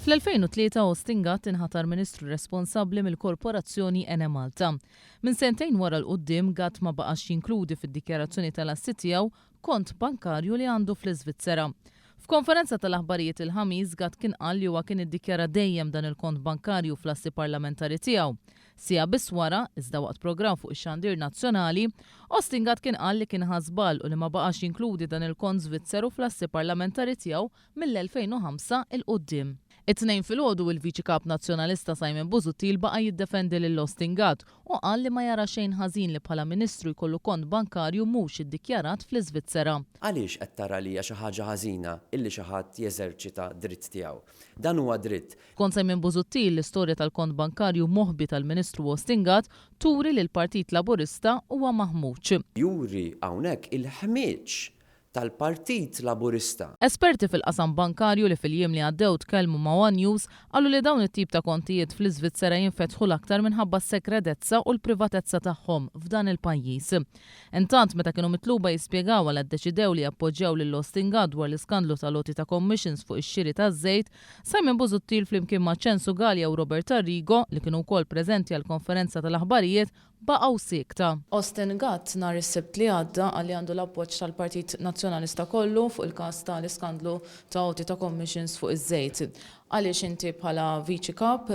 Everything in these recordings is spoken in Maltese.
Fl-2003 Austin Gatt inħatar Ministru responsabbli mill-Korporazzjoni Ene Malta. Minn sentejn wara l-qudiem Gatt ma baqax jinkludi fid-dikjarazzjoni tal-assi tiegħu kont bankarju li għandu fl-Iżvizzera. F'konferenza tal-aħbarijiet il-ħamis Gatt kien qal li huwa kien iddikjara dejjem dan il-kont bankarju fl-assi parlamentari tiegħu. Sija biss wara, iżda waqt programm fuq ix-Xandir Nazzjonali, Austin Gatt kien qal li kien ħasbal u li ma baqax jinkludi dan il-kont Svizzeru fl-assi parlamentari tiegħu mill-2005 il-qudiem. It-tnejn filgħodu il-Viċi Kap Nazzjonalista Simon Busuttil baqa' jiddefendi lil Austin Gatt u qal li ma jara xejn ħażin li bħala Ministru jkollu kont bankarju mhux iddikjarat fl-Iżvizzera. Għaliex qed tara li hija xi ħaġa ħażina illi xi ħadd jeżerċita dritt tiegħu. Dan huwa dritt. Kont Simon Busuttil l-istorja tal-kont bankarju moħbi tal-Ministru Austin Gatt turi li l-Partit Laburista huwa maħmuġ. Juri hawnhekk il-ħmieġ tal-Partit Laburista. Esperti fil-qasam bankarju li fil-jiem li għaddew tkellmu ma' One News qalu li dawn it-tip ta' kontijiet fl-Iżvizzera jinfetħu l-aktar minħabba s-sekredezza u l-privatezza tagħhom f'dan il-pajjiż. Intant meta kienu mitluba jispjegaw għal ddeċidew li appoġġjaw lil Austin Gatt dwar l-iskandlu tal-loti ta' commissions fuq ix-xiri taż-żejt, Simon Busuttil flimkien ma' Censu Gallia u Robert Arrigo li kienu wkoll preżenti għall konferenza tal-aħbarijiet baqgħu sikta. Austin Gatt nhar is-Sibt li għadda għalli għandu l-appoġġ tal-Partit Nazzjonalista kollu fuq il-każ tal-iskandlu ta' oti ta' commissions fuq iż-żejt. Għaliex inti bħala Viċi Kap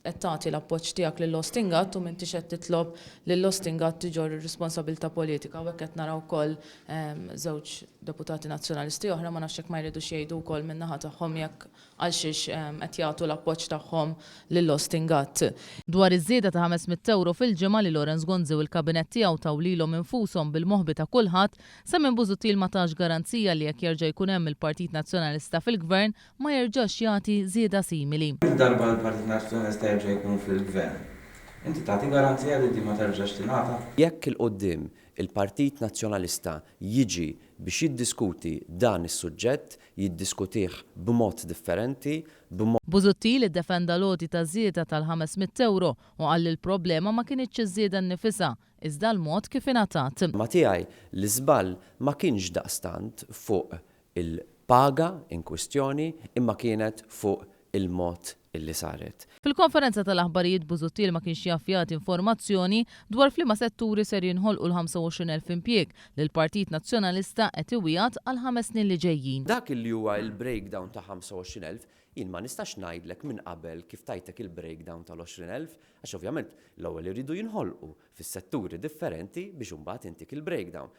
qed tagħti l-appoġġ tiegħek lil Austin Gatt u m'intix qed titlob lil Austin Gatt tiġor ir-responsabilità politika u hekk qed naraw ukoll żewġ deputati nazzjonalisti oħra ma nafx hekk ma jridux jgħidu wkoll min-naħa tagħhom jekk għal xiex qed jagħtu l-appoġġ tagħhom lil Austin Gatt. Dwar iż-żieda ta' 500 euro fil-ġimgħa li Lorenz Gonzi u l-kabinett tiegħu taw lilhom infushom bil-moħbi ta' kulħadd, Simon Busuttil ma tax garanzija li jekk jerġa' jkun hemm il-Partit Nazzjonalista fil-Gvern ma jerġax jagħti żieda simili. Darba l-Partit Nazzjonalista jerġa' jkun fil-Gvern. Inti tagħti garanzija li ma terġax tingħata? Jekk il-qoddim il-Partit Nazzjonalista jiġi biex jiddiskuti dan is-suġġett, jiddiskutih b'mod differenti, Busuttil iddefenda l-għoti ta' żieda tal-500 euro u qal li l-problema ma kienitx iż-żieda nnifisha, iżda l-mod kif ingħatat. Ma tiegħi l-iżball ma kienx daqstant fuq il-paga in kwistjoni imma kienet fuq il-mod illi saret. Fil-konferenza tal-aħbarijiet Busuttil ma kienx jaf jagħti informazzjoni dwar f'liema setturi ser jinħolqu l-25,000 impjieg li l-Partit Nazzjonalista qed iwiegħed għal 5 snin li ġejjin. Dak li huwa l-breakdown ta' 25,000 jien ma nistax ngħidlek minn qabel kif tajtek il-breakdown tal-20,000 għax ovvjament l-ewwel iridu jinħolqu fis-setturi differenti biex imbagħad intik il-breakdown.